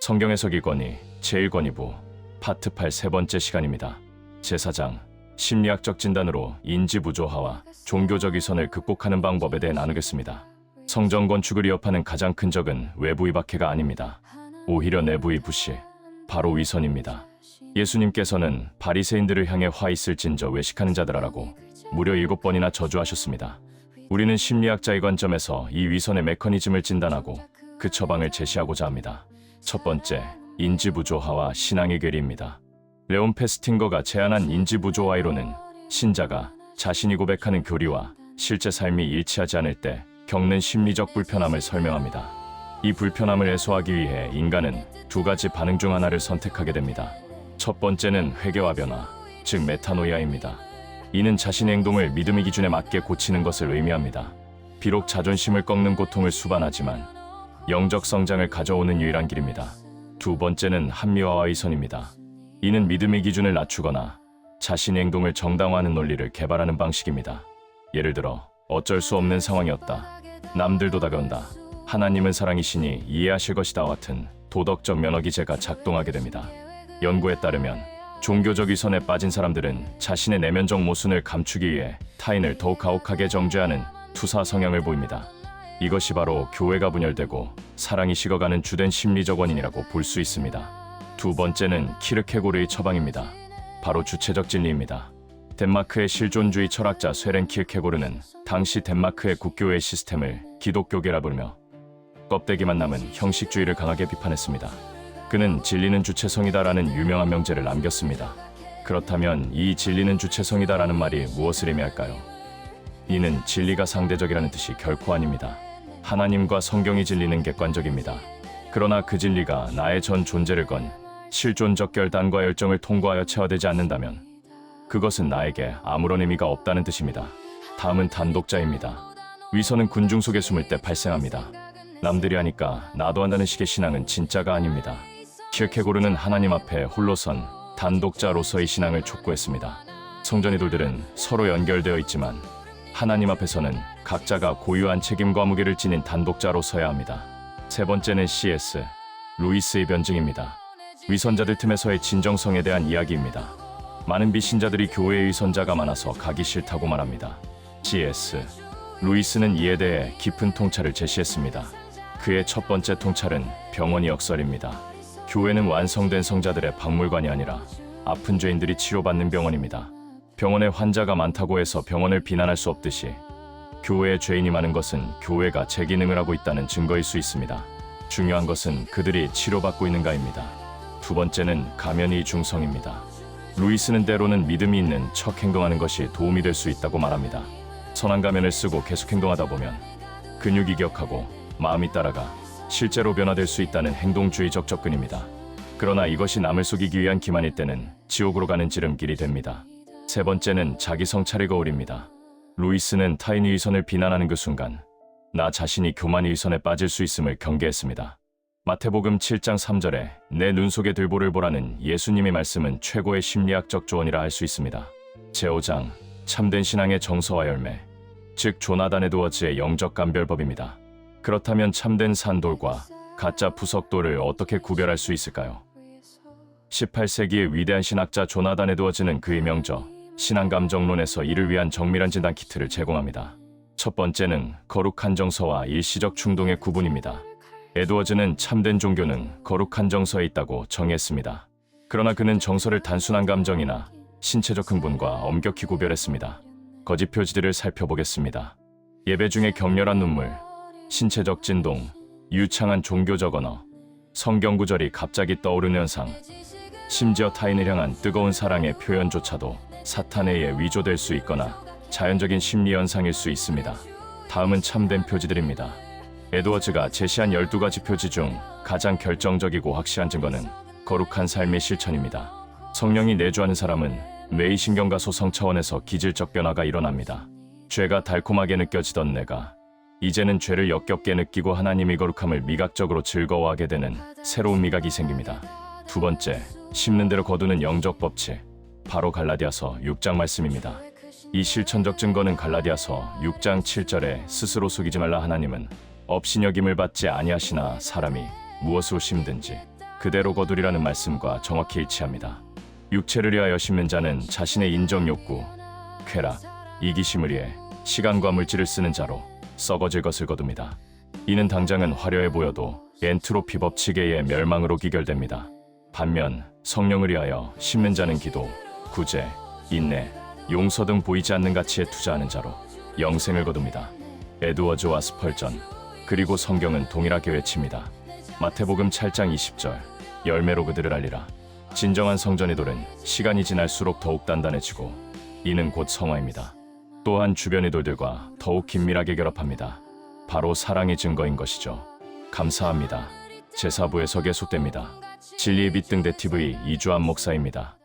성경 해석이 권위 제1권위부 파트 8 세 번째 시간입니다. 제4장 심리학적 진단으로 인지부조화와 종교적 위선을 극복하는 방법에 대해 나누겠습니다. 성전 건축을 위협하는 가장 큰 적은 외부의 박해가 아닙니다. 오히려 내부의 부시, 바로 위선입니다. 예수님께서는 바리새인들을 향해 화 있을진저 외식하는 자들아라고 무려 7번이나 저주하셨습니다. 우리는 심리학자의 관점에서 이 위선의 메커니즘을 진단하고 그 처방을 제시하고자 합니다. 첫 번째, 인지부조화와 신앙의 괴리입니다. 레온 페스팅거가 제안한 인지부조화 이론은 신자가 자신이 고백하는 교리와 실제 삶이 일치하지 않을 때 겪는 심리적 불편함을 설명합니다. 이 불편함을 해소하기 위해 인간은 두 가지 반응 중 하나를 선택하게 됩니다. 첫 번째는 회개와 변화, 즉 메타노이아입니다. 이는 자신의 행동을 믿음의 기준에 맞게 고치는 것을 의미합니다. 비록 자존심을 꺾는 고통을 수반하지만 영적 성장을 가져오는 유일한 길입니다. 두 번째는 합리화와 위선입니다. 이는 믿음의 기준을 낮추거나 자신의 행동을 정당화하는 논리를 개발하는 방식입니다. 예를 들어 어쩔 수 없는 상황이었다. 남들도 다가온다. 하나님은 사랑이시니 이해하실 것이다 같은 도덕적 면허 기제가 작동하게 됩니다. 연구에 따르면 종교적 위선에 빠진 사람들은 자신의 내면적 모순을 감추기 위해 타인을 더욱 가혹하게 정죄하는 투사 성향을 보입니다. 이것이 바로 교회가 분열되고 사랑이 식어가는 주된 심리적 원인이라고 볼 수 있습니다. 두 번째는 키르케고르의 처방입니다. 바로 주체적 진리입니다. 덴마크의 실존주의 철학자 쇠렌 키르케고르는 당시 덴마크의 국교회 시스템을 기독교계라 부르며 껍데기만 남은 형식주의를 강하게 비판했습니다. 그는 진리는 주체성이다라는 유명한 명제를 남겼습니다. 그렇다면 이 진리는 주체성이다라는 말이 무엇을 의미할까요? 이는 진리가 상대적이라는 뜻이 결코 아닙니다. 하나님과 성경의 진리는 객관적입니다. 그러나 그 진리가 나의 전 존재를 건 실존적 결단과 열정을 통과하여 체화되지 않는다면 그것은 나에게 아무런 의미가 없다는 뜻입니다. 다음은 단독자입니다. 위선은 군중 속에 숨을 때 발생합니다. 남들이 하니까 나도 한다는 식의 신앙은 진짜가 아닙니다. 키르케고르는 하나님 앞에 홀로선 단독자로서의 신앙을 촉구했습니다. 성전 이돌들은 서로 연결되어 있지만 하나님 앞에서는 각자가 고유한 책임과 무게를 지닌 단독자로 서야 합니다. 세 번째는 C.S. 루이스의 변증입니다. 위선자들 틈에서의 진정성에 대한 이야기입니다. 많은 비신자들이 교회의 위선자가 많아서 가기 싫다고 말합니다. C.S. 루이스는 이에 대해 깊은 통찰을 제시했습니다. 그의 첫 번째 통찰은 병원이 역설입니다. 교회는 완성된 성자들의 박물관이 아니라 아픈 죄인들이 치료받는 병원입니다. 병원에 환자가 많다고 해서 병원을 비난할 수 없듯이 교회에 죄인이 많은 것은 교회가 제 기능을 하고 있다는 증거일 수 있습니다. 중요한 것은 그들이 치료받고 있는가입니다. 두 번째는 가면의 중성입니다. 루이스는 때로는 믿음이 있는 척 행동하는 것이 도움이 될 수 있다고 말합니다. 선한 가면을 쓰고 계속 행동하다 보면 근육이 기억하고 마음이 따라가 실제로 변화될 수 있다는 행동주의적 접근입니다. 그러나 이것이 남을 속이기 위한 기만일 때는 지옥으로 가는 지름길이 됩니다. 세 번째는 자기 성찰의 거울입니다. 루이스는 타인의 위선을 비난하는 그 순간 나 자신이 교만의 위선에 빠질 수 있음을 경계했습니다. 마태복음 7장 3절에 내 눈 속에 들보를 보라는 예수님의 말씀은 최고의 심리학적 조언이라 할 수 있습니다. 제5장 참된 신앙의 정서와 열매, 즉 조나단 에드워즈의 영적 감별법입니다. 그렇다면 참된 산돌과 가짜 부석돌을 어떻게 구별할 수 있을까요? 18세기의 위대한 신학자 조나단 에드워즈는 그의 명저 신앙감정론에서 이를 위한 정밀한 진단 키트를 제공합니다. 첫 번째는 거룩한 정서와 일시적 충동의 구분입니다. 에드워즈는 참된 종교는 거룩한 정서에 있다고 정의했습니다. 그러나 그는 정서를 단순한 감정이나 신체적 흥분과 엄격히 구별했습니다. 거짓 표지들을 살펴보겠습니다. 예배 중에 격렬한 눈물, 신체적 진동, 유창한 종교적 언어, 성경 구절이 갑자기 떠오르는 현상, 심지어 타인을 향한 뜨거운 사랑의 표현조차도 사탄에 의해 위조될 수 있거나 자연적인 심리 현상일 수 있습니다. 다음은 참된 표지들입니다. 에드워즈가 제시한 12가지 표지 중 가장 결정적이고 확실한 증거는 거룩한 삶의 실천입니다. 성령이 내주하는 사람은 뇌의 신경과 소성 차원에서 기질적 변화가 일어납니다. 죄가 달콤하게 느껴지던 내가 이제는 죄를 역겹게 느끼고 하나님의 거룩함을 미각적으로 즐거워하게 되는 새로운 미각이 생깁니다. 두 번째, 심는 대로 거두는 영적 법칙, 바로 갈라디아서 6장 말씀입니다. 이 실천적 증거는 갈라디아서 6장 7절에 스스로 속이지 말라 하나님은 업신여김을 받지 아니하시나 사람이 무엇으로 심든지 그대로 거두리라는 말씀과 정확히 일치합니다. 육체를 위하여 심는 자는 자신의 인정욕구, 쾌락, 이기심을 위해 시간과 물질을 쓰는 자로 썩어질 것을 거둡니다. 이는 당장은 화려해 보여도 엔트로피 법칙에 의해 멸망으로 기결됩니다. 반면 성령을 위하여 심는 자는 기도, 구제, 인내, 용서 등 보이지 않는 가치에 투자하는 자로 영생을 거둡니다. 에드워즈와 스펄전, 그리고 성경은 동일하게 외칩니다. 마태복음 7장 20절, 열매로 그들을 알리라. 진정한 성전의 돌은 시간이 지날수록 더욱 단단해지고 이는 곧 성화입니다. 또한 주변의 돌들과 더욱 긴밀하게 결합합니다. 바로 사랑의 증거인 것이죠. 감사합니다. 제사부에서 계속됩니다. 진리의 빛 등 대TV 이주한 목사입니다.